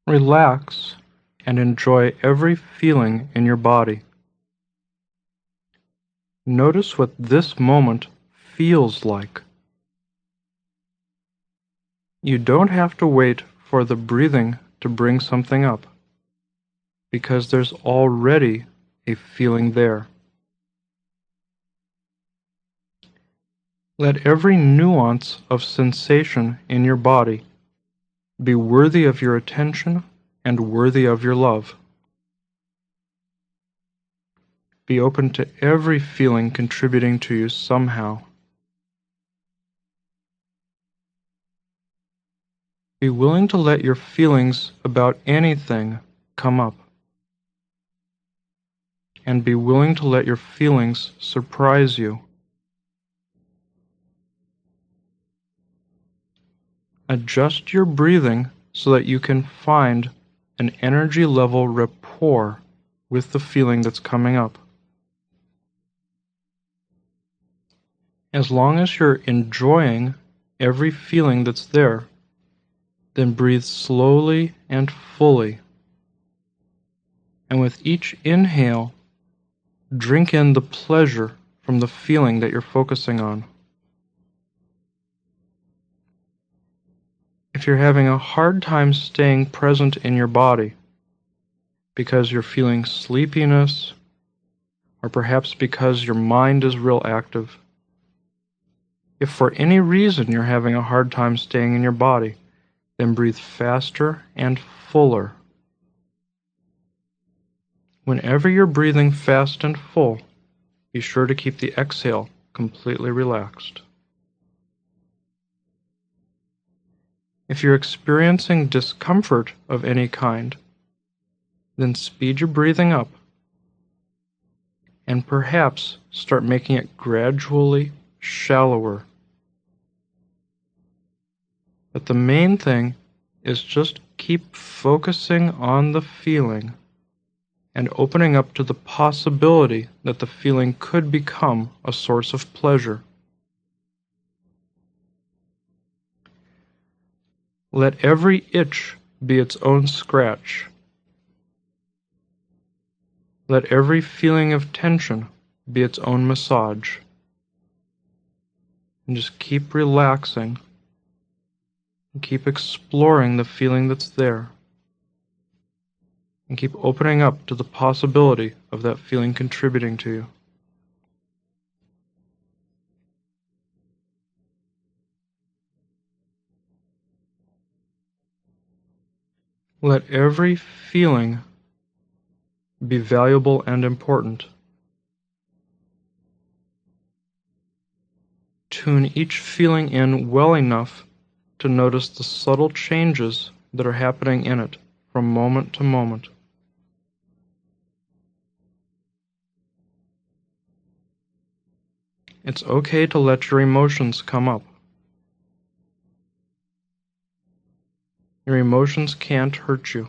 Relax and enjoy every feeling in your body. Notice what this moment feels like. You don't have to wait for the breathing to bring something up, because there's already a feeling there. Let every nuance of sensation in your body be worthy of your attention and worthy of your love. Be open to every feeling contributing to you somehow. Be willing to let your feelings about anything come up. And be willing to let your feelings surprise you. Adjust your breathing so that you can find an energy level rapport with the feeling that's coming up. As long as you're enjoying every feeling that's there, then breathe slowly and fully. And with each inhale, drink in the pleasure from the feeling that you're focusing on. If you're having a hard time staying present in your body because you're feeling sleepiness, or perhaps because your mind is real active, if for any reason you're having a hard time staying in your body, then breathe faster and fuller. Whenever you're breathing fast and full, be sure to keep the exhale completely relaxed. If you're experiencing discomfort of any kind, then speed your breathing up and perhaps start making it gradually shallower. But the main thing is just keep focusing on the feeling and opening up to the possibility that the feeling could become a source of pleasure. Let every itch be its own scratch. Let every feeling of tension be its own massage. And just keep relaxing and keep exploring the feeling that's there. And keep opening up to the possibility of that feeling contributing to you. Let every feeling be valuable and important. Tune each feeling in well enough to notice the subtle changes that are happening in it from moment to moment. It's okay to let your emotions come up. Your emotions can't hurt you.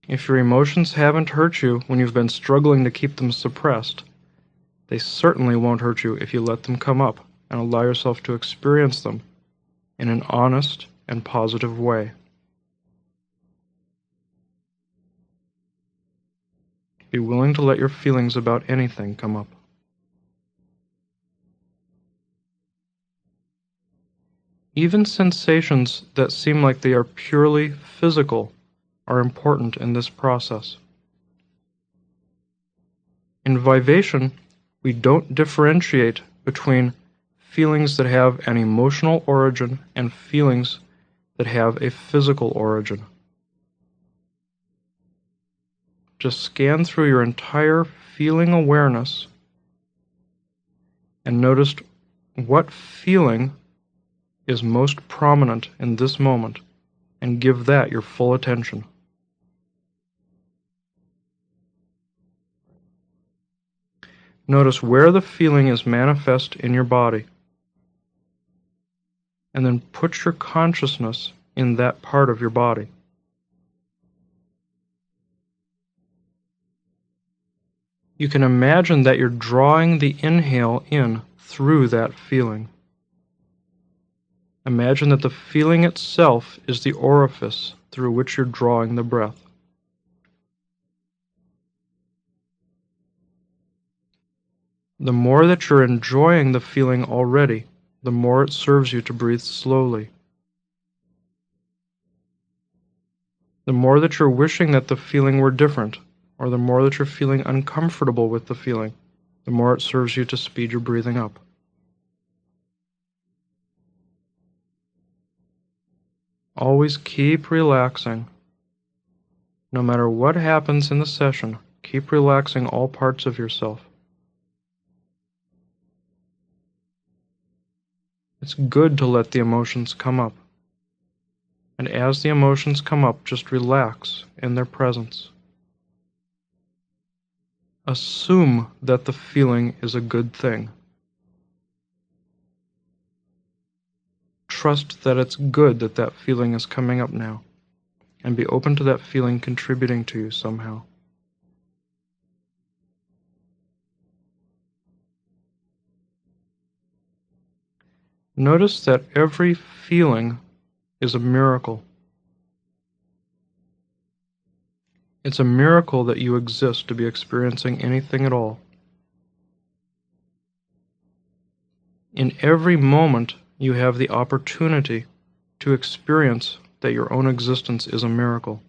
If your emotions haven't hurt you when you've been struggling to keep them suppressed, they certainly won't hurt you if you let them come up and allow yourself to experience them in an honest and positive way. Be willing to let your feelings about anything come up. Even sensations that seem like they are purely physical are important in this process. In Vivation, we don't differentiate between feelings that have an emotional origin and feelings that have a physical origin. Just scan through your entire feeling awareness and notice what feeling is most prominent in this moment, and give that your full attention. Notice where the feeling is manifest in your body, and then put your consciousness in that part of your body. You can imagine that you're drawing the inhale in through that feeling. Imagine that the feeling itself is the orifice through which you're drawing the breath. The more that you're enjoying the feeling already, the more it serves you to breathe slowly. The more that you're wishing that the feeling were different, or the more that you're feeling uncomfortable with the feeling, the more it serves you to speed your breathing up. Always keep relaxing. No matter what happens in the session, keep relaxing all parts of yourself. It's good to let the emotions come up. And as the emotions come up, just relax in their presence. Assume that the feeling is a good thing. Trust that it's good that that feeling is coming up now, and be open to that feeling contributing to you somehow. Notice that every feeling is a miracle. It's a miracle that you exist to be experiencing anything at all. In every moment, you have the opportunity to experience that your own existence is a miracle.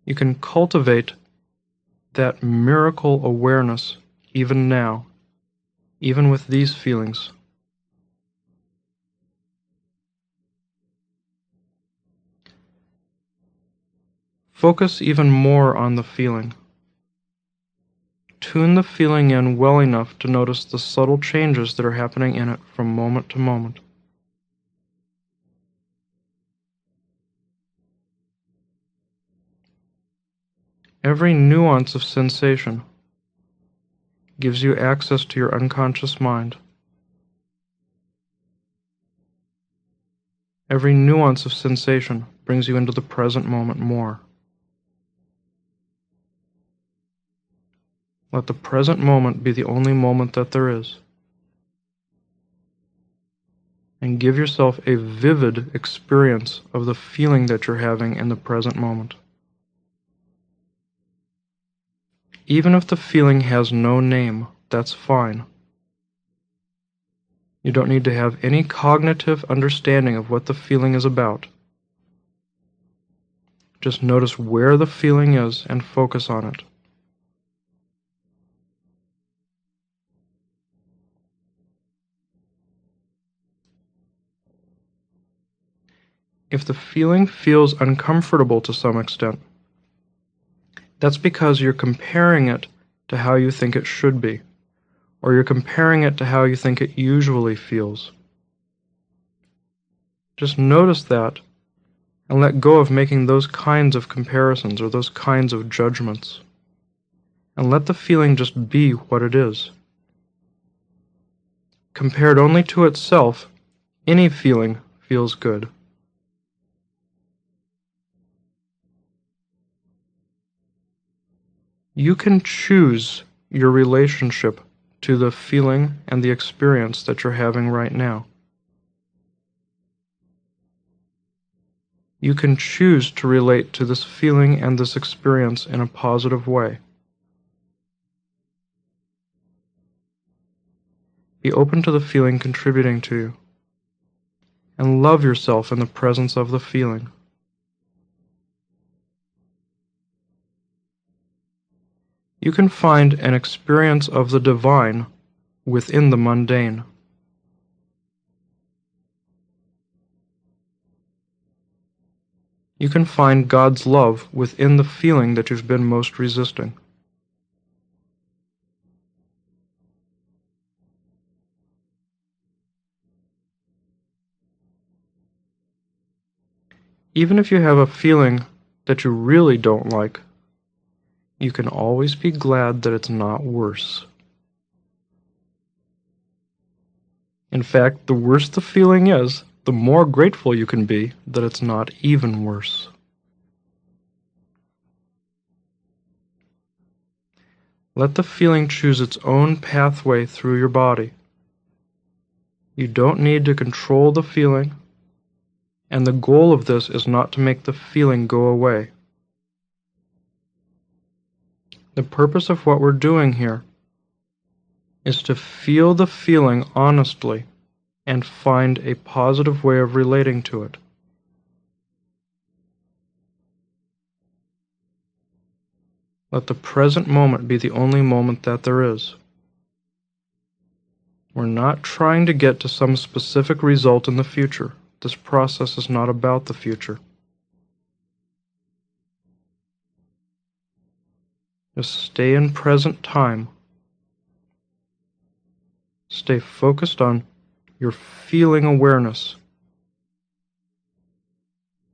You can cultivate that miracle awareness even now, even with these feelings. Focus even more on the feeling. Tune the feeling in well enough to notice the subtle changes that are happening in it from moment to moment. Every nuance of sensation gives you access to your unconscious mind. Every nuance of sensation brings you into the present moment more. Let the present moment be the only moment that there is. And give yourself a vivid experience of the feeling that you're having in the present moment. Even if the feeling has no name, that's fine. You don't need to have any cognitive understanding of what the feeling is about. Just notice where the feeling is and focus on it. If the feeling feels uncomfortable to some extent, that's because you're comparing it to how you think it should be, or you're comparing it to how you think it usually feels. Just notice that and let go of making those kinds of comparisons or those kinds of judgments, and let the feeling just be what it is. Compared only to itself, any feeling feels good. You can choose your relationship to the feeling and the experience that you're having right now. You can choose to relate to this feeling and this experience in a positive way. Be open to the feeling contributing to you, and love yourself in the presence of the feeling. You can find an experience of the divine within the mundane. You can find God's love within the feeling that you've been most resisting. Even if you have a feeling that you really don't like, you can always be glad that it's not worse. In fact, the worse the feeling is, the more grateful you can be that it's not even worse. Let the feeling choose its own pathway through your body. You don't need to control the feeling, and the goal of this is not to make the feeling go away. The purpose of what we're doing here is to feel the feeling honestly and find a positive way of relating to it. Let the present moment be the only moment that there is. We're not trying to get to some specific result in the future. This process is not about the future. Just stay in present time. Stay focused on your feeling awareness.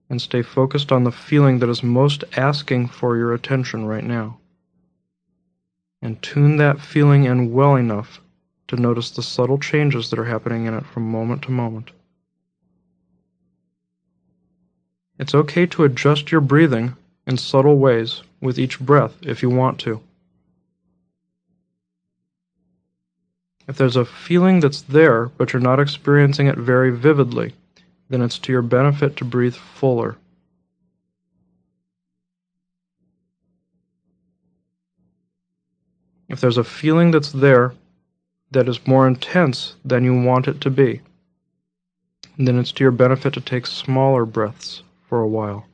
And stay focused on the feeling that is most asking for your attention right now. And tune that feeling in well enough to notice the subtle changes that are happening in it from moment to moment. It's okay to adjust your breathing in subtle ways with each breath if you want to. If there's a feeling that's there, but you're not experiencing it very vividly, then it's to your benefit to breathe fuller. If there's a feeling that's there that is more intense than you want it to be, then it's to your benefit to take smaller breaths for a while.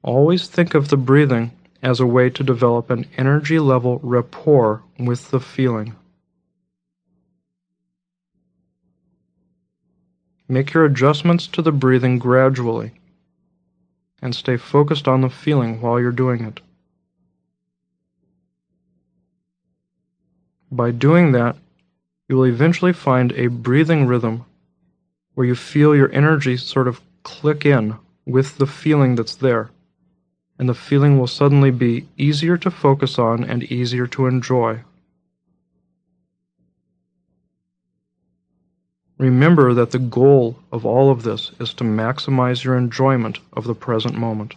Always think of the breathing as a way to develop an energy level rapport with the feeling. Make your adjustments to the breathing gradually, and stay focused on the feeling while you're doing it. By doing that, you will eventually find a breathing rhythm where you feel your energy sort of click in with the feeling that's there, and the feeling will suddenly be easier to focus on and easier to enjoy. Remember that the goal of all of this is to maximize your enjoyment of the present moment.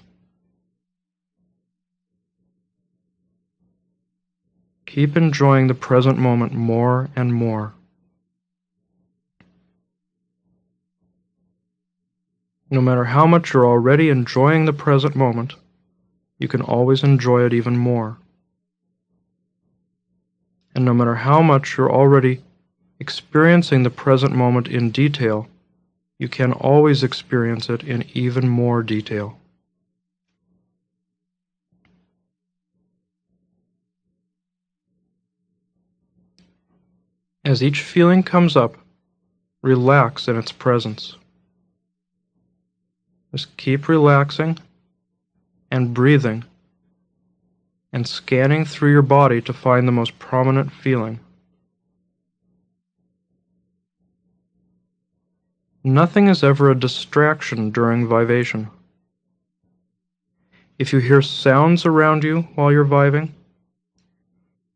Keep enjoying the present moment more and more. No matter how much you're already enjoying the present moment, you can always enjoy it even more. And no matter how much you're already experiencing the present moment in detail, you can always experience it in even more detail. As each feeling comes up, relax in its presence. Just keep relaxing and breathing and scanning through your body to find the most prominent feeling. Nothing is ever a distraction during vivation. If you hear sounds around you while you're viving,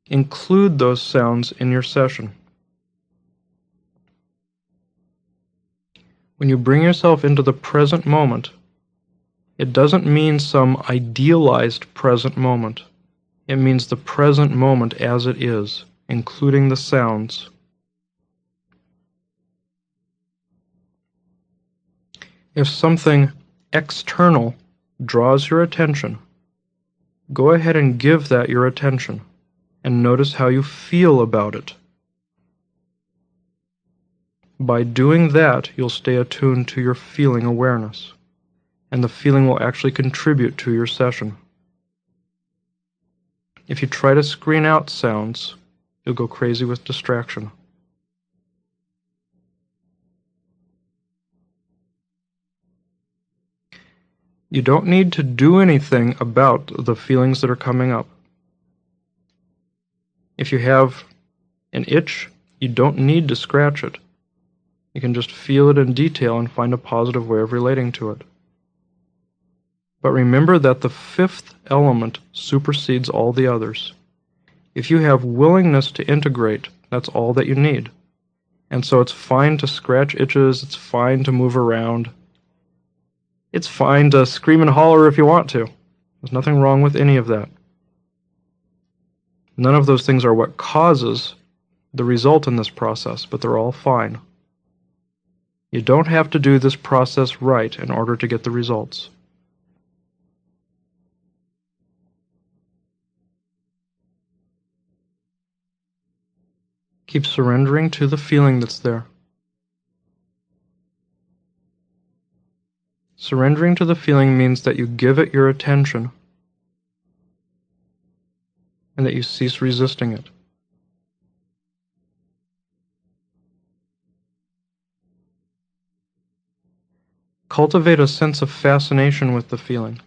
include those sounds in your session. When you bring yourself into the present moment, it doesn't mean some idealized present moment. It means the present moment as it is, including the sounds. If something external draws your attention, go ahead and give that your attention, and notice how you feel about it. By doing that, you'll stay attuned to your feeling awareness, and the feeling will actually contribute to your session. If you try to screen out sounds, you'll go crazy with distraction. You don't need to do anything about the feelings that are coming up. If you have an itch, you don't need to scratch it. You can just feel it in detail and find a positive way of relating to it. But remember that the fifth element supersedes all the others. If you have willingness to integrate, that's all that you need. And so it's fine to scratch itches, it's fine to move around. It's fine to scream and holler if you want to. There's nothing wrong with any of that. None of those things are what causes the result in this process, but they're all fine. You don't have to do this process right in order to get the results. Keep surrendering to the feeling that's there. Surrendering to the feeling means that you give it your attention and that you cease resisting it. Cultivate a sense of fascination with the feeling.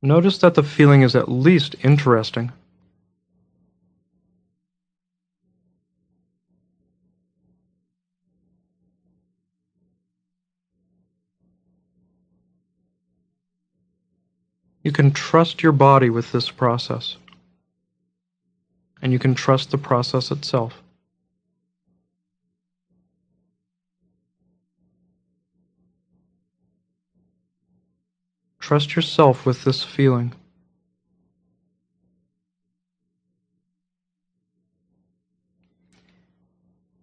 Notice that the feeling is at least interesting. You can trust your body with this process, and you can trust the process itself. Trust yourself with this feeling.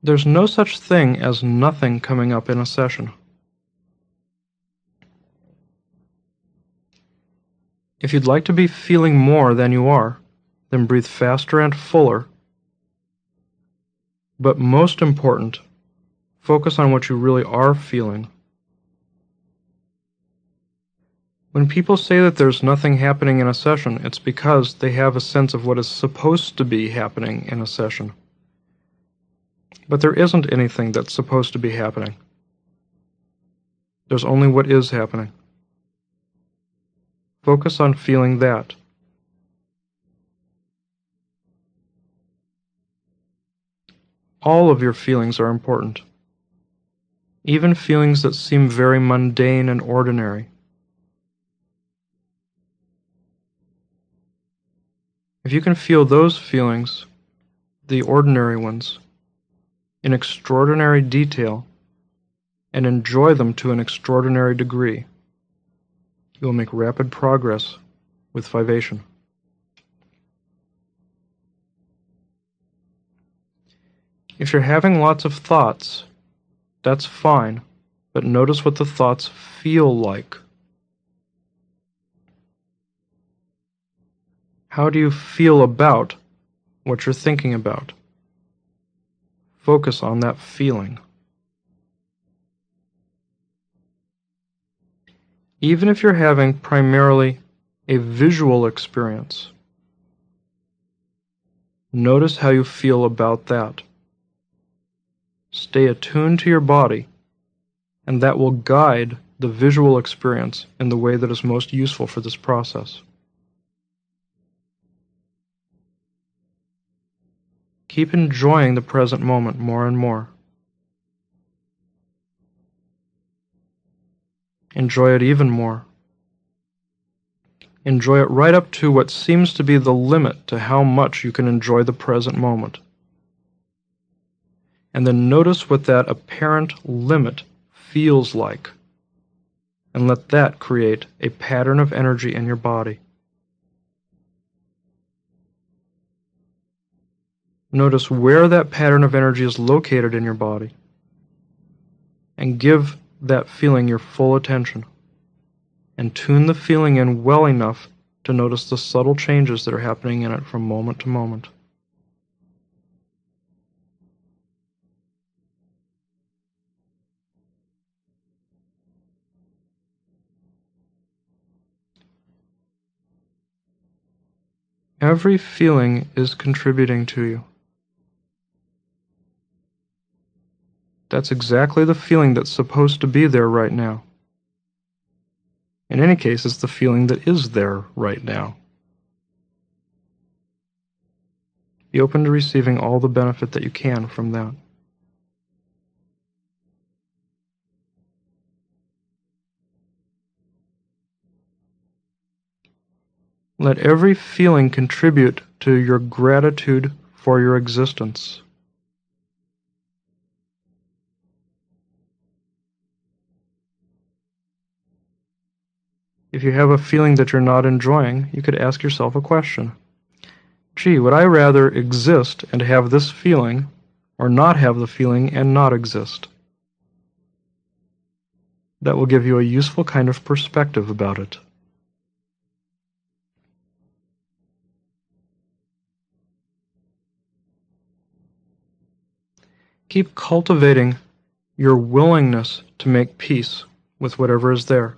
There's no such thing as nothing coming up in a session. If you'd like to be feeling more than you are, then breathe faster and fuller. But most important, focus on what you really are feeling. When people say that there's nothing happening in a session, it's because they have a sense of what is supposed to be happening in a session. But there isn't anything that's supposed to be happening. There's only what is happening. Focus on feeling that. All of your feelings are important, even feelings that seem very mundane and ordinary. If you can feel those feelings, the ordinary ones, in extraordinary detail, and enjoy them to an extraordinary degree, you will make rapid progress with Vivation. If you're having lots of thoughts, that's fine, but notice what the thoughts feel like. How do you feel about what you're thinking about? Focus on that feeling. Even if you're having primarily a visual experience, notice how you feel about that. Stay attuned to your body, and that will guide the visual experience in the way that is most useful for this process. Keep enjoying the present moment more and more. Enjoy it even more. Enjoy it right up to what seems to be the limit to how much you can enjoy the present moment. And then notice what that apparent limit feels like, and let that create a pattern of energy in your body. Notice where that pattern of energy is located in your body, and give that feeling your full attention, and tune the feeling in well enough to notice the subtle changes that are happening in it from moment to moment. Every feeling is contributing to you. That's exactly the feeling that's supposed to be there right now. In any case, it's the feeling that is there right now. Be open to receiving all the benefit that you can from that. Let every feeling contribute to your gratitude for your existence. If you have a feeling that you're not enjoying, you could ask yourself a question. Gee, would I rather exist and have this feeling, or not have the feeling and not exist? That will give you a useful kind of perspective about it. Keep cultivating your willingness to make peace with whatever is there.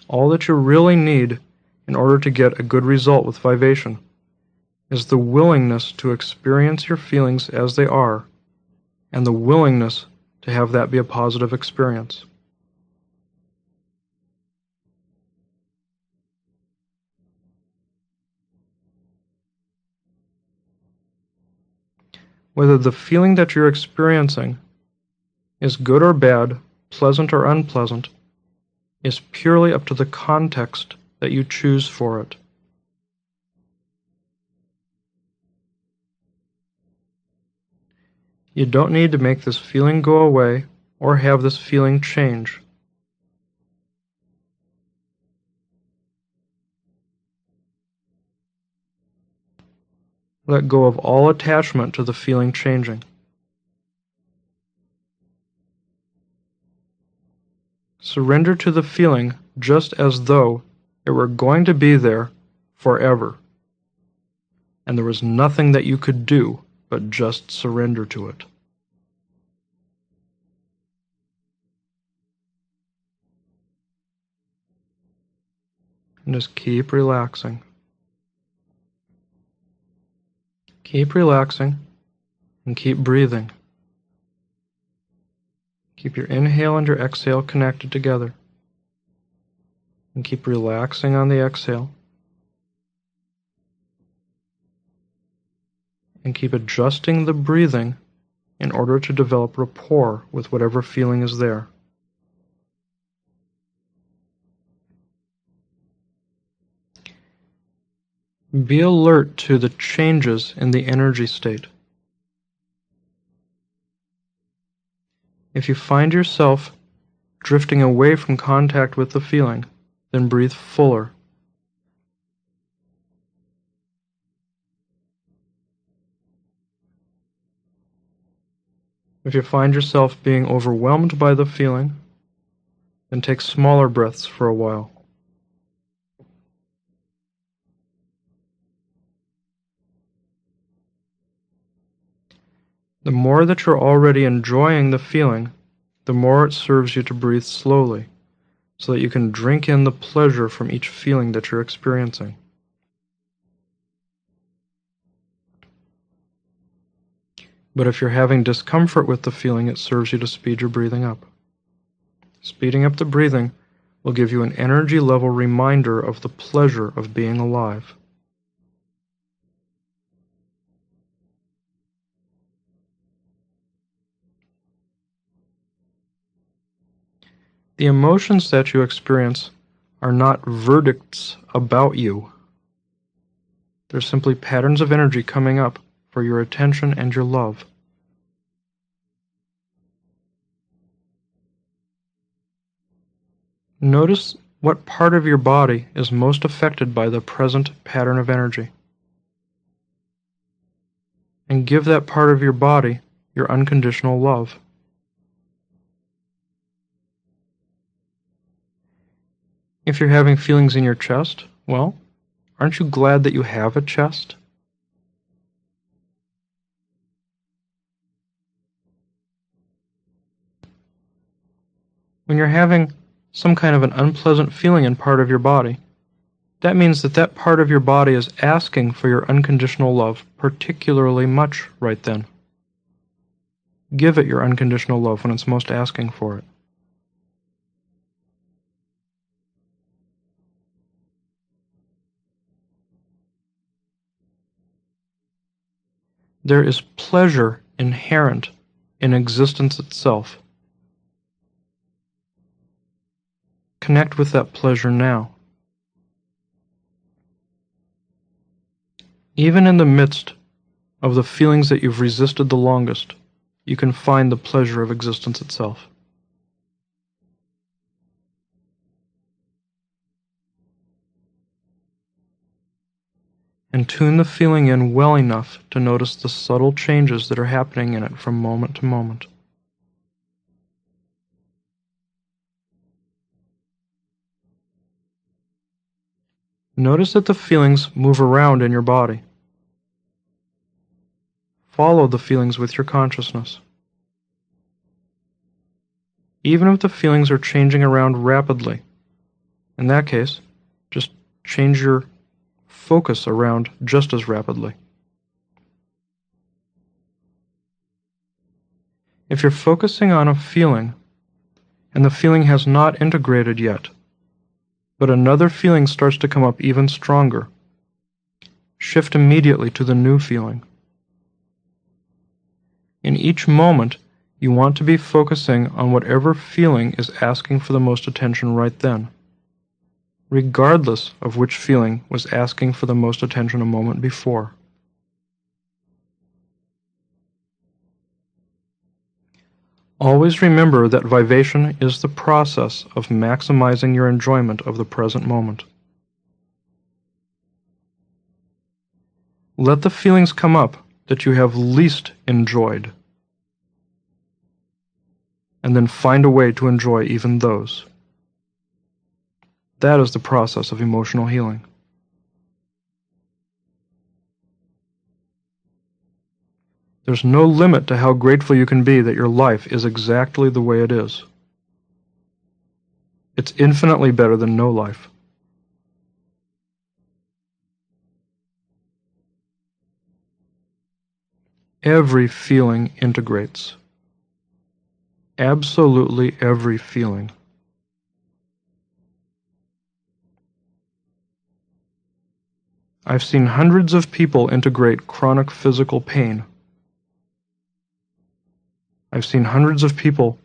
All that you really need in order to get a good result with Vivation is the willingness to experience your feelings as they are, and the willingness to have that be a positive experience. Whether the feeling that you're experiencing is good or bad, pleasant or unpleasant, is purely up to the context that you choose for it. You don't need to make this feeling go away or have this feeling change. Let go of all attachment to the feeling changing. Surrender to the feeling just as though it were going to be there forever, and there was nothing that you could do but just surrender to it. And just keep relaxing. Keep relaxing and keep breathing. Keep your inhale and your exhale connected together. And keep relaxing on the exhale. And keep adjusting the breathing in order to develop rapport with whatever feeling is there. Be alert to the changes in the energy state. If you find yourself drifting away from contact with the feeling, then breathe fuller. If you find yourself being overwhelmed by the feeling, then take smaller breaths for a while. The more that you're already enjoying the feeling, the more it serves you to breathe slowly, so that you can drink in the pleasure from each feeling that you're experiencing. But if you're having discomfort with the feeling, it serves you to speed your breathing up. Speeding up the breathing will give you an energy level reminder of the pleasure of being alive. The emotions that you experience are not verdicts about you. They're simply patterns of energy coming up for your attention and your love. Notice what part of your body is most affected by the present pattern of energy. And give that part of your body your unconditional love. If you're having feelings in your chest, well, aren't you glad that you have a chest? When you're having some kind of an unpleasant feeling in part of your body, that means that that part of your body is asking for your unconditional love particularly much right then. Give it your unconditional love when it's most asking for it. There is pleasure inherent in existence itself. Connect with that pleasure now. Even in the midst of the feelings that you've resisted the longest, you can find the pleasure of existence itself. and tune the feeling in well enough to notice the subtle changes that are happening in it from moment to moment. Notice that the feelings move around in your body. Follow the feelings with your consciousness. Even if the feelings are changing around rapidly, in that case, just change your focus around just as rapidly. If you're focusing on a feeling, and the feeling has not integrated yet, but another feeling starts to come up even stronger, shift immediately to the new feeling. In each moment, you want to be focusing on whatever feeling is asking for the most attention right then, regardless of which feeling was asking for the most attention a moment before. Always remember that vivation is the process of maximizing your enjoyment of the present moment. Let the feelings come up that you have least enjoyed, and then find a way to enjoy even those. That is the process of emotional healing. There's no limit to how grateful you can be that your life is exactly the way it is. It's infinitely better than no life. Every feeling integrates. Absolutely every feeling. I've seen hundreds of people integrate chronic physical pain. I've seen hundreds of people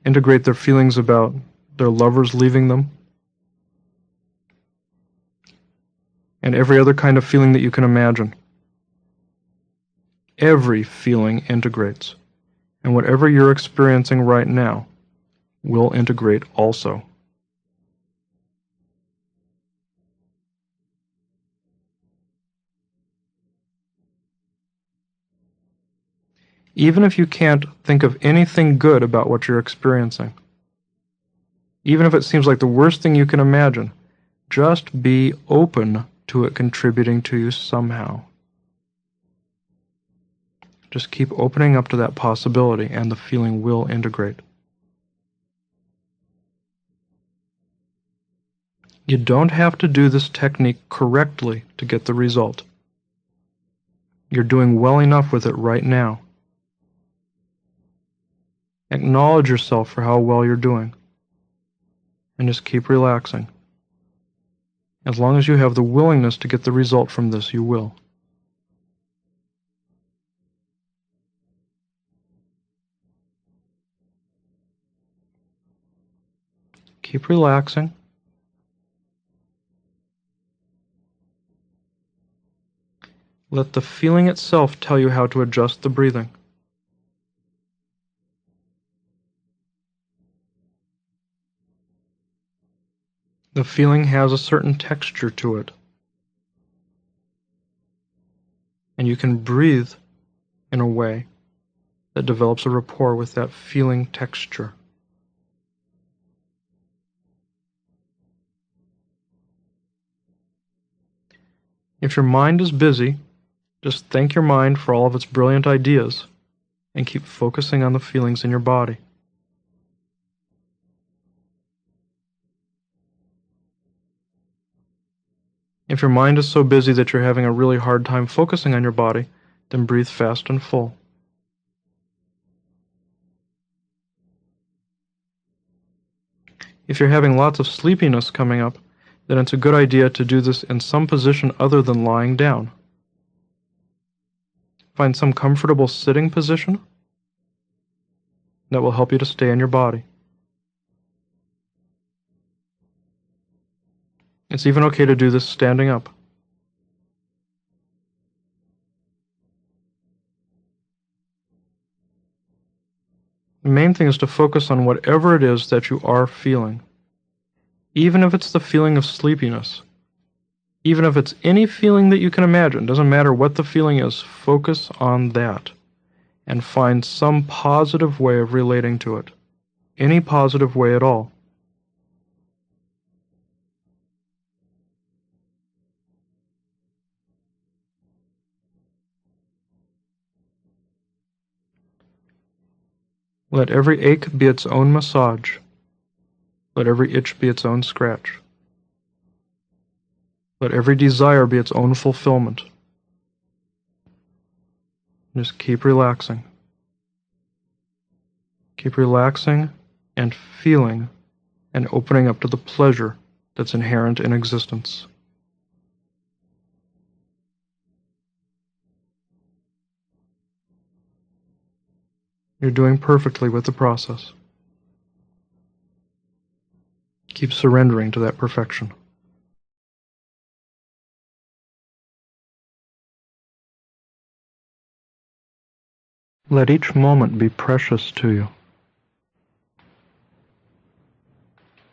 integrate their feelings about their lovers leaving them, and every other kind of feeling that you can imagine. Every feeling integrates, and whatever you're experiencing right now will integrate also. Even if you can't think of anything good about what you're experiencing, even if it seems like the worst thing you can imagine, just be open to it contributing to you somehow. Just keep opening up to that possibility, and the feeling will integrate. You don't have to do this technique correctly to get the result. You're doing well enough with it right now. Acknowledge yourself for how well you're doing, and just keep relaxing. As long as you have the willingness to get the result from this, you will. Keep relaxing. Let the feeling itself tell you how to adjust the breathing. The feeling has a certain texture to it, and you can breathe in a way that develops a rapport with that feeling texture. If your mind is busy, just thank your mind for all of its brilliant ideas and keep focusing on the feelings in your body. If your mind is so busy that you're having a really hard time focusing on your body, then breathe fast and full. If you're having lots of sleepiness coming up, then it's a good idea to do this in some position other than lying down. Find some comfortable sitting position that will help you to stay in your body. It's even okay to do this standing up. The main thing is to focus on whatever it is that you are feeling, even if it's the feeling of sleepiness. Even if it's any feeling that you can imagine, doesn't matter what the feeling is, focus on that and find some positive way of relating to it. Any positive way at all. Let every ache be its own massage. Let every itch be its own scratch. Let every desire be its own fulfillment. Just keep relaxing. Keep relaxing and feeling and opening up to the pleasure that's inherent in existence. You're doing perfectly with the process. Keep surrendering to that perfection. Let each moment be precious to you.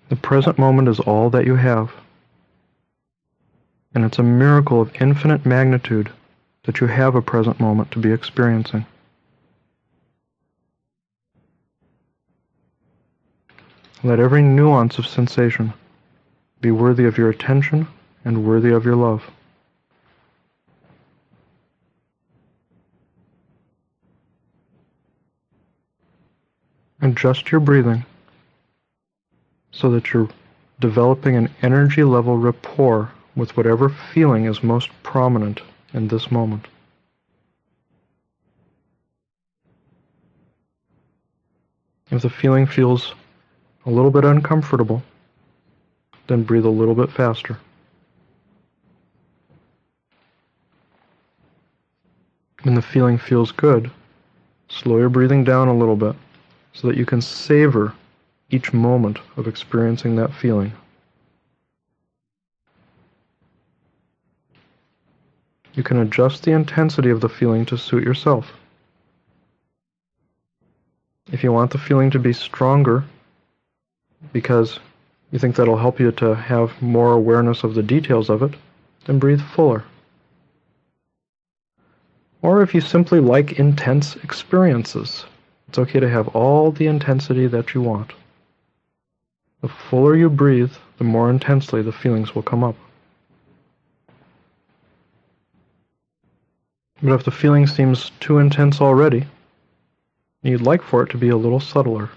The present moment is all that you have, and it's a miracle of infinite magnitude that you have a present moment to be experiencing. Let every nuance of sensation be worthy of your attention and worthy of your love. Adjust your breathing so that you're developing an energy level rapport with whatever feeling is most prominent in this moment. If the feeling feels a little bit uncomfortable, then breathe a little bit faster. When the feeling feels good, slow your breathing down a little bit so that you can savor each moment of experiencing that feeling. You can adjust the intensity of the feeling to suit yourself. If you want the feeling to be stronger, because you think that'll help you to have more awareness of the details of it, then breathe fuller. Or if you simply like intense experiences, it's okay to have all the intensity that you want. The fuller you breathe, the more intensely the feelings will come up. But if the feeling seems too intense already, and you'd like for it to be a little subtler,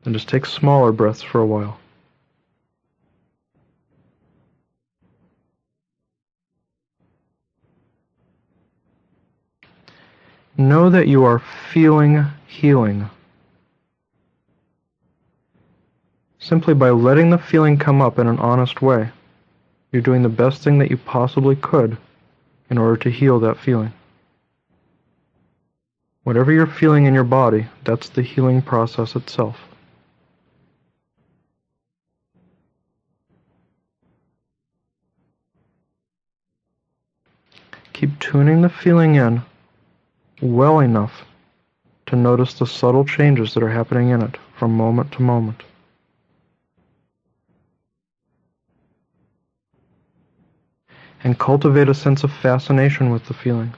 then just take smaller breaths for a while. Know that you are feeling healing. Simply by letting the feeling come up in an honest way, you're doing the best thing that you possibly could in order to heal that feeling. Whatever you're feeling in your body, that's the healing process itself. Keep tuning the feeling in well enough to notice the subtle changes that are happening in it from moment to moment. And cultivate a sense of fascination with the feeling.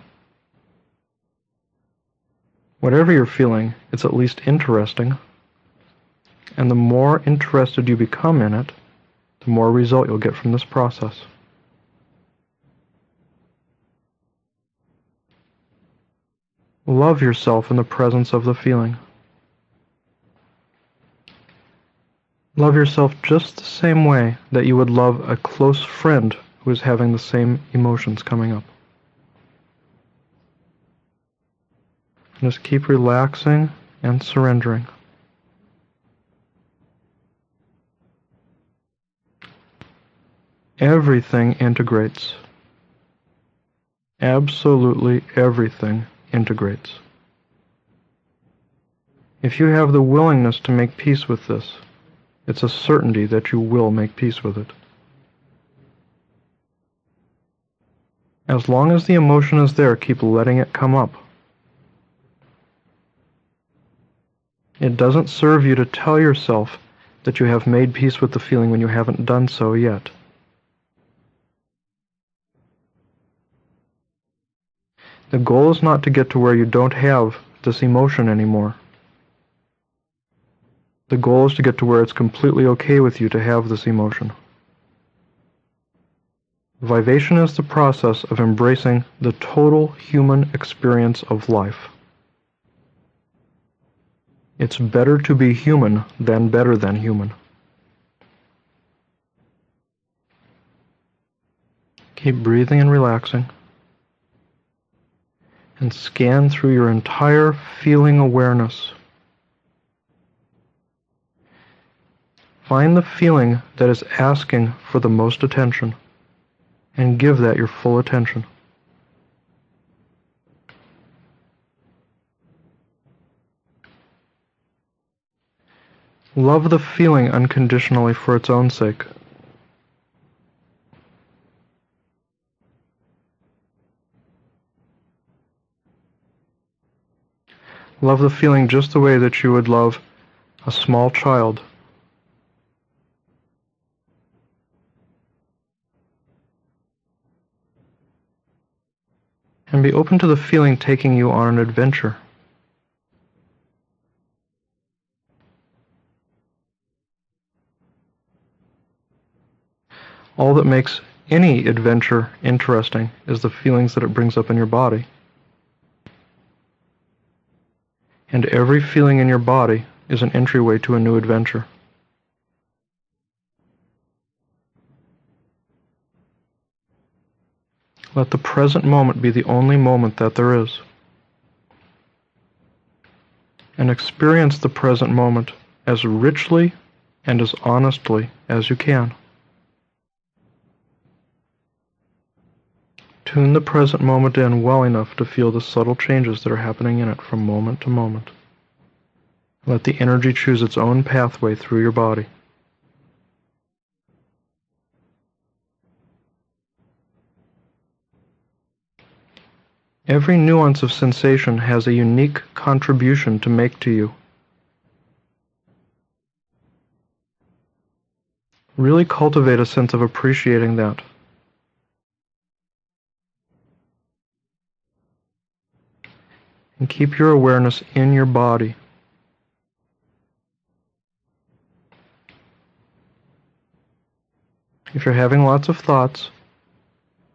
Whatever you're feeling, it's at least interesting. And the more interested you become in it, the more result you'll get from this process. Love yourself in the presence of the feeling. Love yourself just the same way that you would love a close friend who is having the same emotions coming up. Just keep relaxing and surrendering. Everything integrates. Absolutely everything integrates. If you have the willingness to make peace with this, it's a certainty that you will make peace with it. As long as the emotion is there, keep letting it come up. It doesn't serve you to tell yourself that you have made peace with the feeling when you haven't done so yet. The goal is not to get to where you don't have this emotion anymore. The goal is to get to where it's completely okay with you to have this emotion. Vivation is the process of embracing the total human experience of life. It's better to be human than better than human. Keep breathing and relaxing. And scan through your entire feeling awareness. Find the feeling that is asking for the most attention, and give that your full attention. Love the feeling unconditionally for its own sake. Love the feeling just the way that you would love a small child. And be open to the feeling taking you on an adventure. All that makes any adventure interesting is the feelings that it brings up in your body. And every feeling in your body is an entryway to a new adventure. Let the present moment be the only moment that there is. And experience the present moment as richly and as honestly as you can. Tune the present moment in well enough to feel the subtle changes that are happening in it from moment to moment. Let the energy choose its own pathway through your body. Every nuance of sensation has a unique contribution to make to you. Really cultivate a sense of appreciating that. And keep your awareness in your body. If you're having lots of thoughts,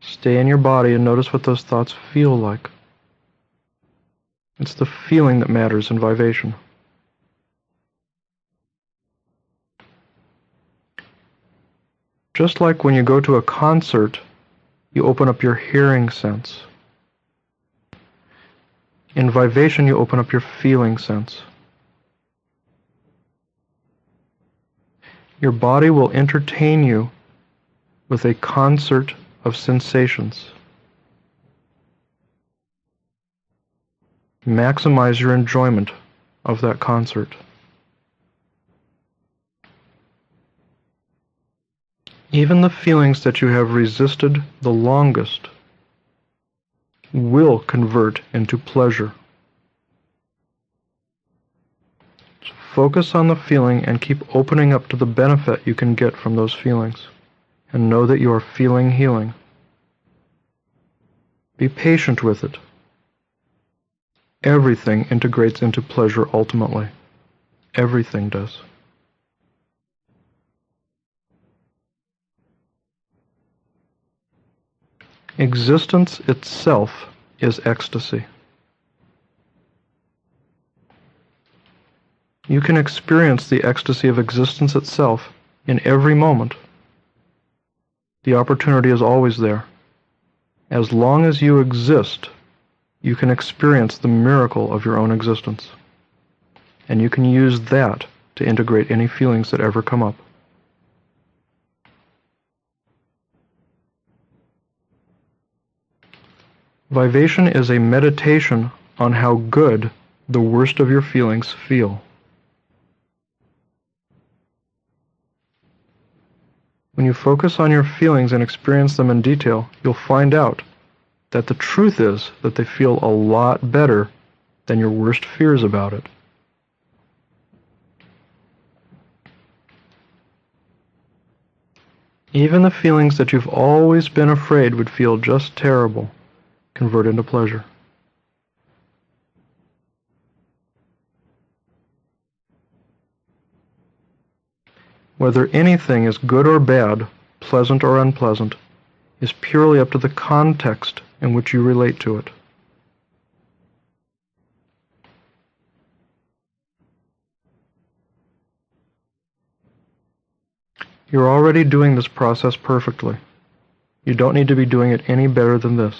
stay in your body and notice what those thoughts feel like. It's the feeling that matters in Vivation. Just like when you go to a concert, you open up your hearing sense. In Vivation, you open up your feeling sense. Your body will entertain you with a concert of sensations. Maximize your enjoyment of that concert. Even the feelings that you have resisted the longest will convert into pleasure. So focus on the feeling and keep opening up to the benefit you can get from those feelings, and know that you are feeling healing. Be patient with it. Everything integrates into pleasure ultimately. Everything does. Existence itself is ecstasy. You can experience the ecstasy of existence itself in every moment. The opportunity is always there. As long as you exist, you can experience the miracle of your own existence. And you can use that to integrate any feelings that ever come up. Vivation is a meditation on how good the worst of your feelings feel. When you focus on your feelings and experience them in detail, you'll find out that the truth is that they feel a lot better than your worst fears about it. Even the feelings that you've always been afraid would feel just terrible convert into pleasure. Whether anything is good or bad, pleasant or unpleasant, is purely up to the context in which you relate to it. You're already doing this process perfectly. You don't need to be doing it any better than this.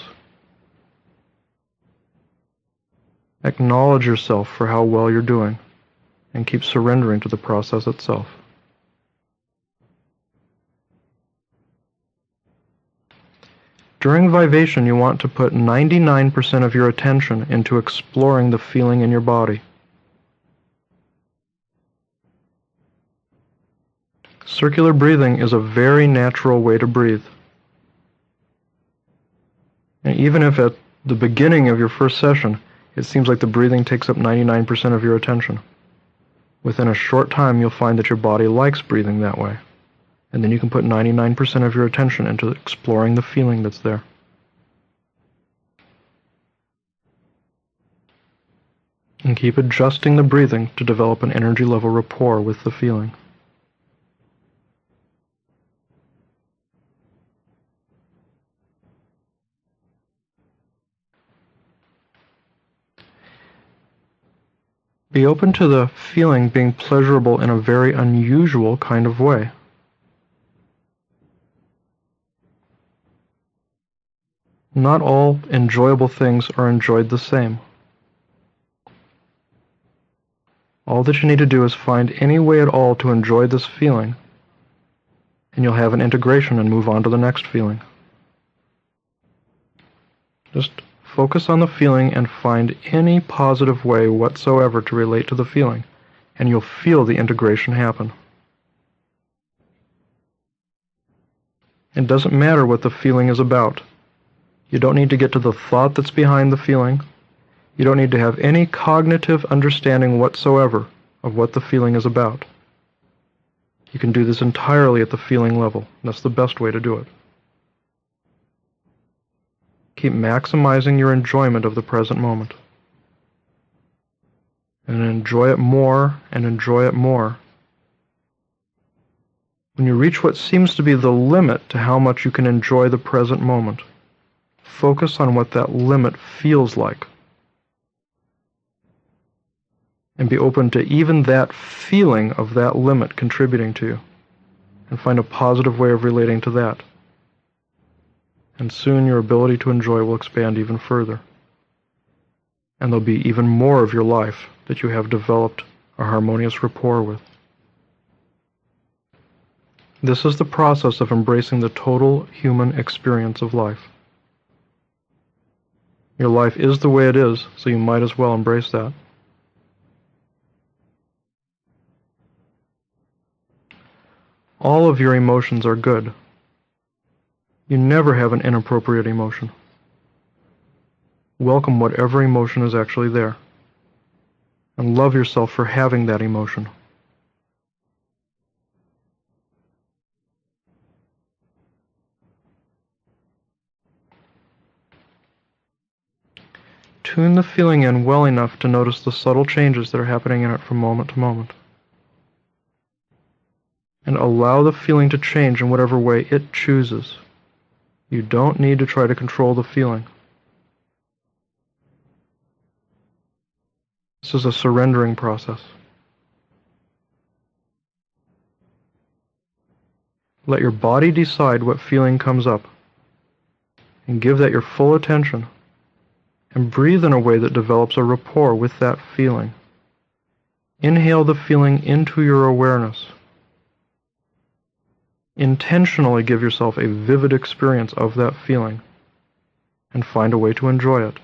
Acknowledge yourself for how well you're doing, and keep surrendering to the process itself. During Vivation, you want to put 99% of your attention into exploring the feeling in your body. Circular breathing is a very natural way to breathe. And even if at the beginning of your first session, it seems like the breathing takes up 99% of your attention, within a short time you'll find that your body likes breathing that way. And then you can put 99% of your attention into exploring the feeling that's there. And keep adjusting the breathing to develop an energy level rapport with the feeling. Be open to the feeling being pleasurable in a very unusual kind of way. Not all enjoyable things are enjoyed the same. All that you need to do is find any way at all to enjoy this feeling, and you'll have an integration and move on to the next feeling. Just focus on the feeling and find any positive way whatsoever to relate to the feeling, and you'll feel the integration happen. It doesn't matter what the feeling is about. You don't need to get to the thought that's behind the feeling. You don't need to have any cognitive understanding whatsoever of what the feeling is about. You can do this entirely at the feeling level. That's the best way to do it. Keep maximizing your enjoyment of the present moment. And enjoy it more and enjoy it more. When you reach what seems to be the limit to how much you can enjoy the present moment, focus on what that limit feels like. And be open to even that feeling of that limit contributing to you. And find a positive way of relating to that. And soon your ability to enjoy will expand even further. And there'll be even more of your life that you have developed a harmonious rapport with. This is the process of embracing the total human experience of life. Your life is the way it is, so you might as well embrace that. All of your emotions are good. You never have an inappropriate emotion. Welcome whatever emotion is actually there, and love yourself for having that emotion. Tune the feeling in well enough to notice the subtle changes that are happening in it from moment to moment. And allow the feeling to change in whatever way it chooses. You don't need to try to control the feeling. This is a surrendering process. Let your body decide what feeling comes up, and give that your full attention, and breathe in a way that develops a rapport with that feeling. Inhale the feeling into your awareness. Intentionally give yourself a vivid experience of that feeling, and find a way to enjoy it.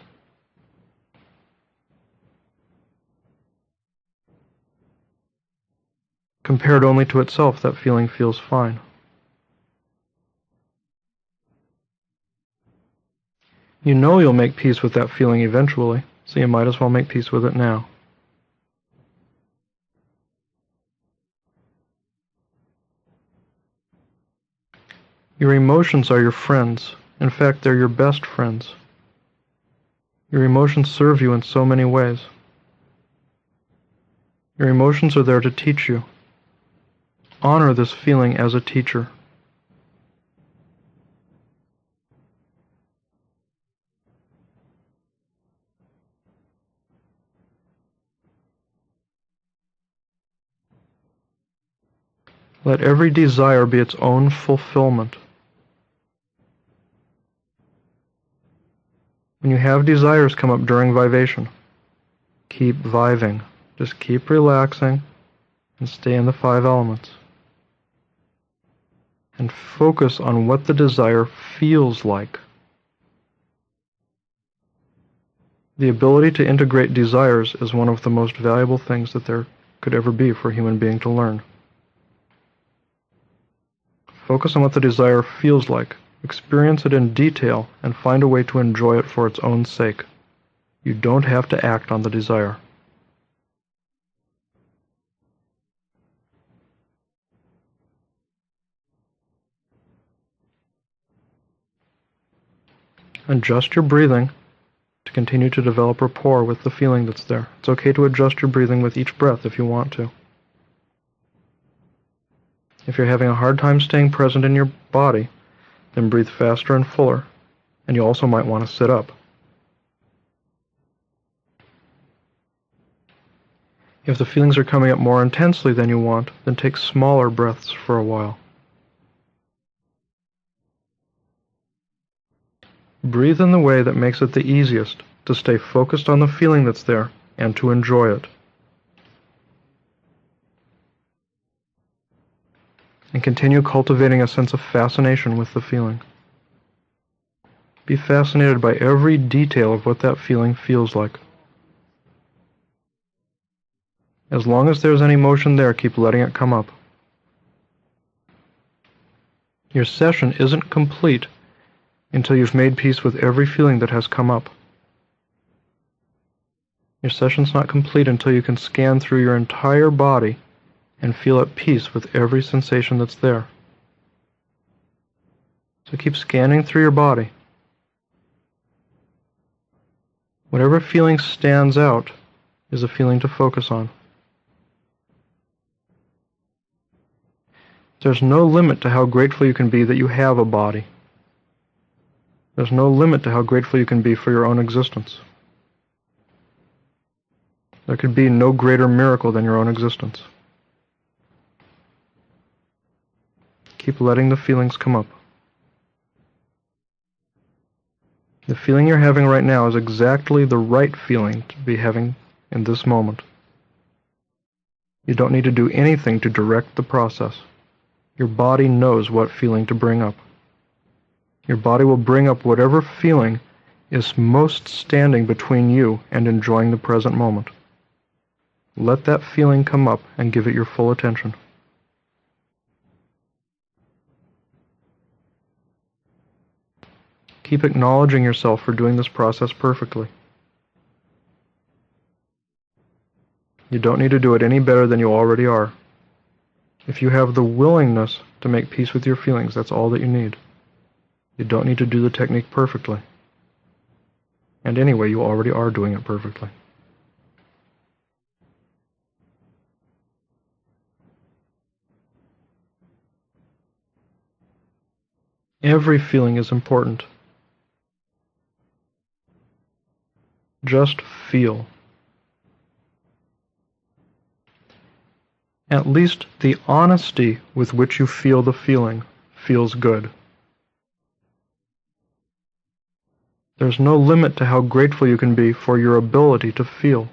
Compared only to itself, that feeling feels fine. You know you'll make peace with that feeling eventually, so you might as well make peace with it now. Your emotions are your friends. In fact, they're your best friends. Your emotions serve you in so many ways. Your emotions are there to teach you. honor this feeling as a teacher. Let every desire be its own fulfillment. When you have desires come up during vivation, keep viving. Just keep relaxing and stay in the 5 elements. And focus on what the desire feels like. The ability to integrate desires is one of the most valuable things that there could ever be for a human being to learn. Focus on what the desire feels like. Experience it in detail and find a way to enjoy it for its own sake. You don't have to act on the desire. Adjust your breathing to continue to develop rapport with the feeling that's there. It's okay to adjust your breathing with each breath if you want to. If you're having a hard time staying present in your body, then breathe faster and fuller, and you also might want to sit up. If the feelings are coming up more intensely than you want, then take smaller breaths for a while. Breathe in the way that makes it the easiest to stay focused on the feeling that's there and to enjoy it. And continue cultivating a sense of fascination with the feeling. Be fascinated by every detail of what that feeling feels like. As long as there's any motion there, keep letting it come up. Your session isn't complete until you've made peace with every feeling that has come up. Your session's not complete until you can scan through your entire body and feel at peace with every sensation that's there. So keep scanning through your body. Whatever feeling stands out is a feeling to focus on. There's no limit to how grateful you can be that you have a body. There's no limit to how grateful you can be for your own existence. There could be no greater miracle than your own existence. Keep letting the feelings come up. The feeling you're having right now is exactly the right feeling to be having in this moment. You don't need to do anything to direct the process. Your body knows what feeling to bring up. Your body will bring up whatever feeling is most standing between you and enjoying the present moment. Let that feeling come up and give it your full attention. Keep acknowledging yourself for doing this process perfectly. You don't need to do it any better than you already are. If you have the willingness to make peace with your feelings, that's all that you need. You don't need to do the technique perfectly. And anyway, you already are doing it perfectly. Every feeling is important. Just feel. At least the honesty with which you feel the feeling feels good. There's no limit to how grateful you can be for your ability to feel.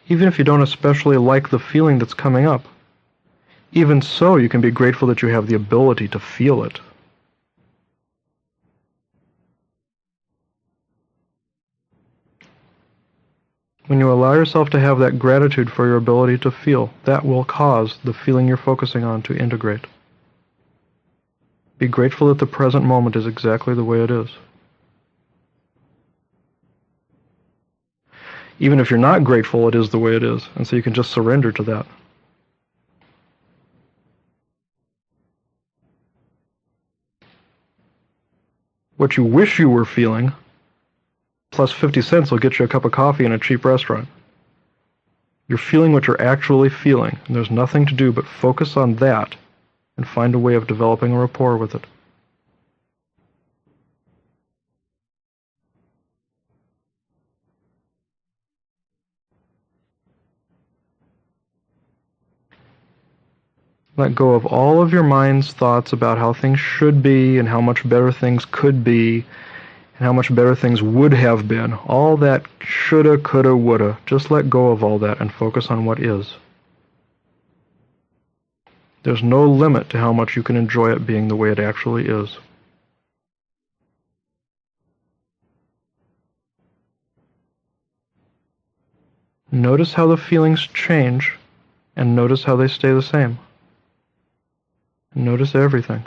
Even if you don't especially like the feeling that's coming up, even so you can be grateful that you have the ability to feel it. When you allow yourself to have that gratitude for your ability to feel, that will cause the feeling you're focusing on to integrate. Be grateful that the present moment is exactly the way it is. Even if you're not grateful, it is the way it is, and so you can just surrender to that. What you wish you were feeling, plus 50 cents will get you a cup of coffee in a cheap restaurant. You're feeling what you're actually feeling, and there's nothing to do but focus on that and find a way of developing a rapport with it. Let go of all of your mind's thoughts about how things should be and how much better things could be and how much better things would have been. All that shoulda, coulda, woulda. Just let go of all that and focus on what is. There's no limit to how much you can enjoy it being the way it actually is. Notice how the feelings change and notice how they stay the same. Notice everything.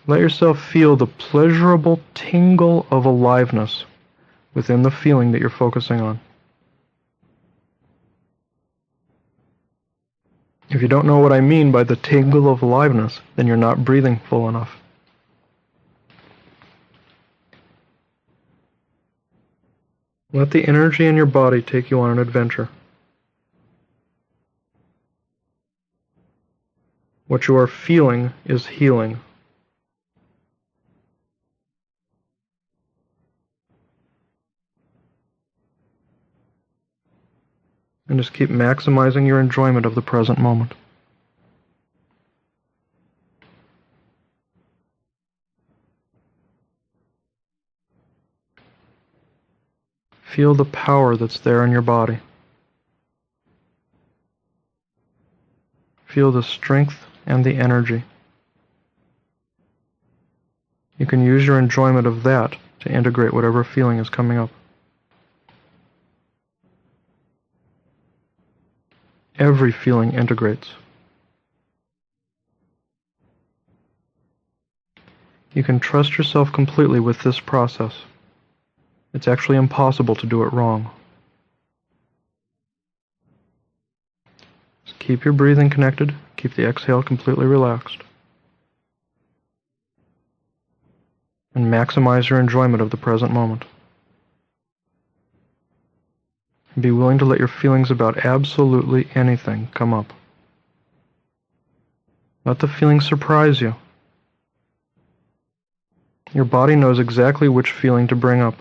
Let yourself feel the pleasurable tingle of aliveness within the feeling that you're focusing on. If you don't know what I mean by the tingle of aliveness, then you're not breathing full enough. Let the energy in your body take you on an adventure. What you are feeling is healing. And just keep maximizing your enjoyment of the present moment. Feel the power that's there in your body. Feel the strength and the energy. You can use your enjoyment of that to integrate whatever feeling is coming up. Every feeling integrates. You can trust yourself completely with this process. It's actually impossible to do it wrong. Just keep your breathing connected, keep the exhale completely relaxed, and maximize your enjoyment of the present moment. Be willing to let your feelings about absolutely anything come up. Let the feelings surprise you. Your body knows exactly which feeling to bring up.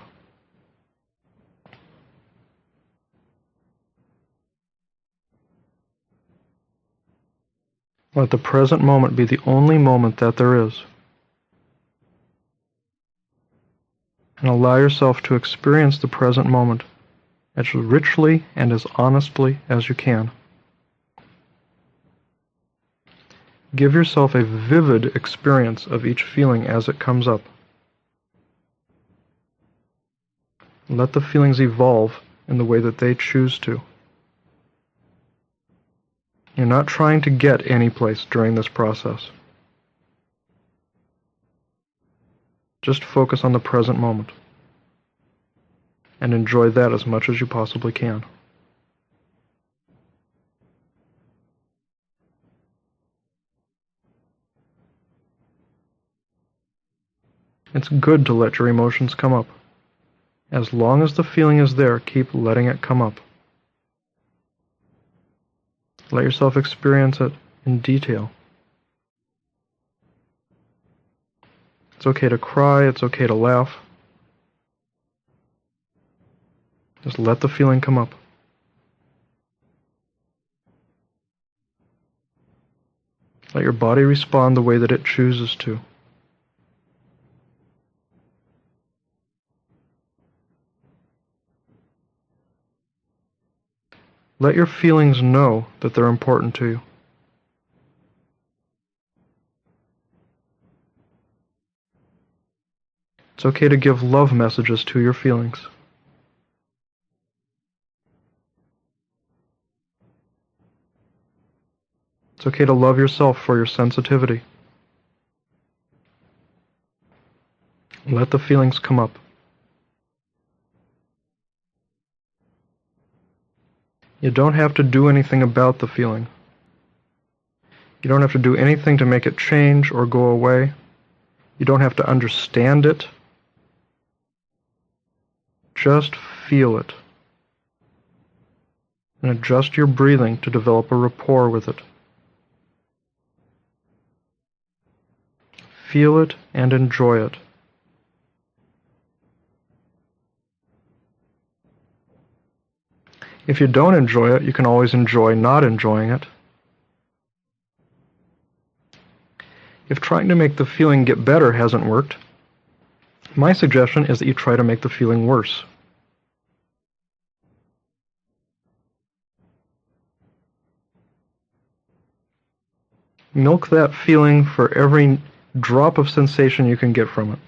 Let the present moment be the only moment that there is. And allow yourself to experience the present moment as richly and as honestly as you can. Give yourself a vivid experience of each feeling as it comes up. Let the feelings evolve in the way that they choose to. You're not trying to get any place during this process. Just focus on the present moment and enjoy that as much as you possibly can. It's good to let your emotions come up. As long as the feeling is there, keep letting it come up. Let yourself experience it in detail. It's okay to cry, it's okay to laugh. Just let the feeling come up. Let your body respond the way that it chooses to. Let your feelings know that they're important to you. It's okay to give love messages to your feelings. It's okay to love yourself for your sensitivity. Let the feelings come up. You don't have to do anything about the feeling. You don't have to do anything to make it change or go away. You don't have to understand it. Just feel it. And adjust your breathing to develop a rapport with it. Feel it and enjoy it. If you don't enjoy it, you can always enjoy not enjoying it. If trying to make the feeling get better hasn't worked, my suggestion is that you try to make the feeling worse. Milk that feeling for every drop of sensation you can get from it.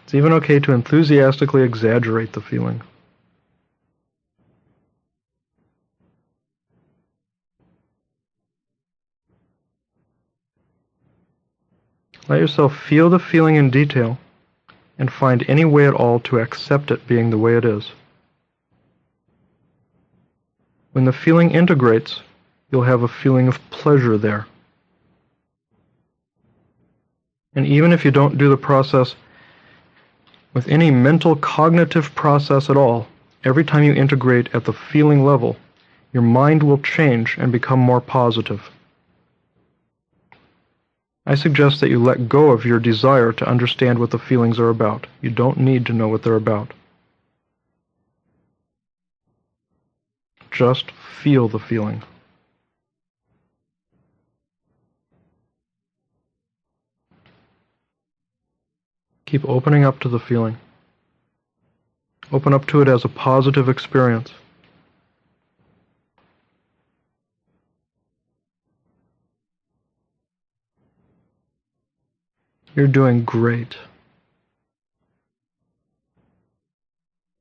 It's even okay to enthusiastically exaggerate the feeling. Let yourself feel the feeling in detail and find any way at all to accept it being the way it is. When the feeling integrates, you'll have a feeling of pleasure there. And even if you don't do the process with any mental cognitive process at all, every time you integrate at the feeling level, your mind will change and become more positive. I suggest that you let go of your desire to understand what the feelings are about. You don't need to know what they're about. Just feel the feeling. Keep opening up to the feeling. Open up to it as a positive experience. You're doing great.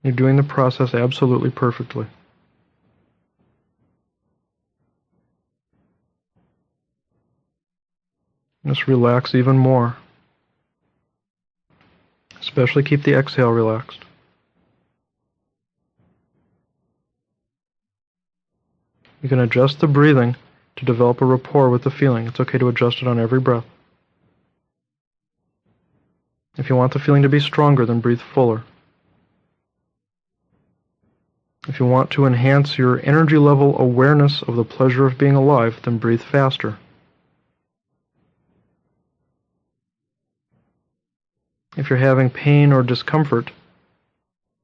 You're doing the process absolutely perfectly. Just relax even more. Especially keep the exhale relaxed. You can adjust the breathing to develop a rapport with the feeling. It's okay to adjust it on every breath. If you want the feeling to be stronger, then breathe fuller. If you want to enhance your energy level awareness of the pleasure of being alive, then breathe faster. If you're having pain or discomfort,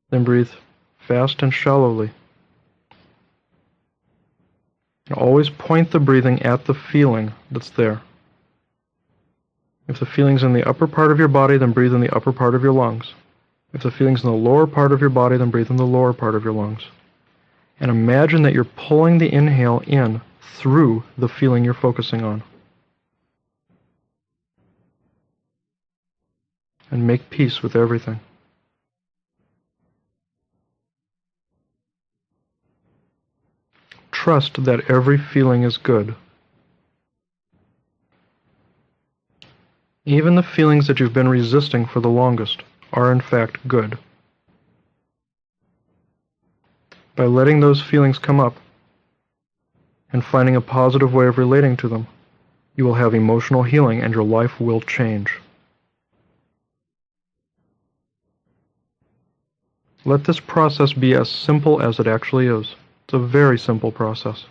then breathe fast and shallowly. And always point the breathing at the feeling that's there. If the feeling's in the upper part of your body, then breathe in the upper part of your lungs. If the feeling's in the lower part of your body, then breathe in the lower part of your lungs. And imagine that you're pulling the inhale in through the feeling you're focusing on. And make peace with everything. Trust that every feeling is good. Even the feelings that you've been resisting for the longest are in fact good. By letting those feelings come up and finding a positive way of relating to them, you will have emotional healing and your life will change. Let this process be as simple as it actually is. It's a very simple process.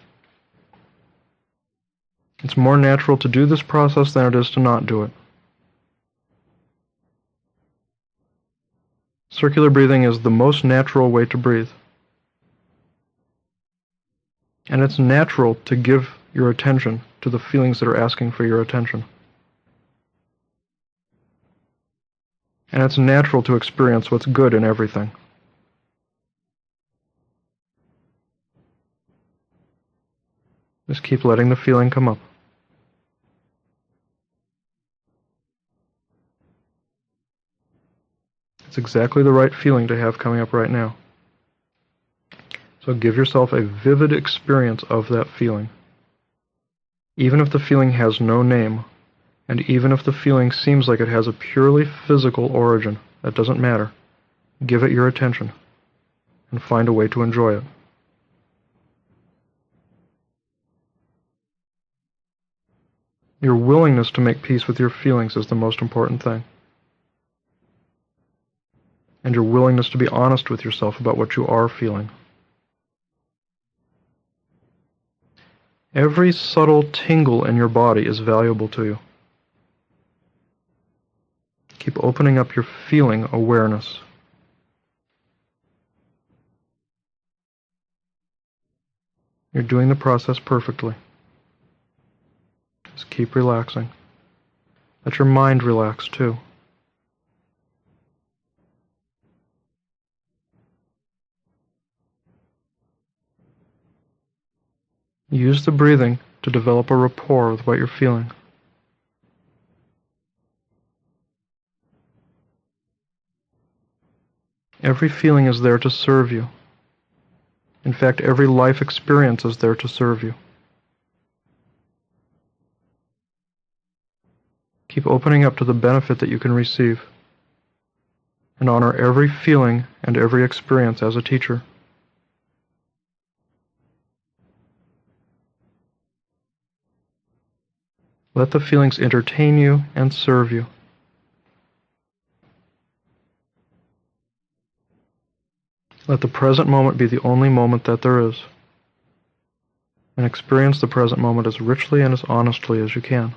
It's more natural to do this process than it is to not do it. Circular breathing is the most natural way to breathe. And it's natural to give your attention to the feelings that are asking for your attention. And it's natural to experience what's good in everything. Just keep letting the feeling come up. It's exactly the right feeling to have coming up right now. So give yourself a vivid experience of that feeling. Even if the feeling has no name, and even if the feeling seems like it has a purely physical origin, that doesn't matter. Give it your attention, and find a way to enjoy it. Your willingness to make peace with your feelings is the most important thing. and your willingness to be honest with yourself about what you are feeling. Every subtle tingle in your body is valuable to you. Keep opening up your feeling awareness. You're doing the process perfectly. Just keep relaxing. Let your mind relax too. Use the breathing to develop a rapport with what you're feeling. Every feeling is there to serve you. In fact, every life experience is there to serve you. Keep opening up to the benefit that you can receive, and honor every feeling and every experience as a teacher. Let the feelings entertain you and serve you. Let the present moment be the only moment that there is, and experience the present moment as richly and as honestly as you can.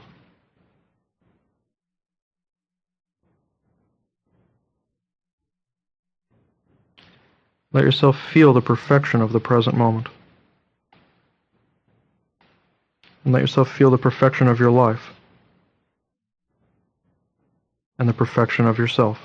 Let yourself feel the perfection of the present moment. And let yourself feel the perfection of your life and the perfection of yourself.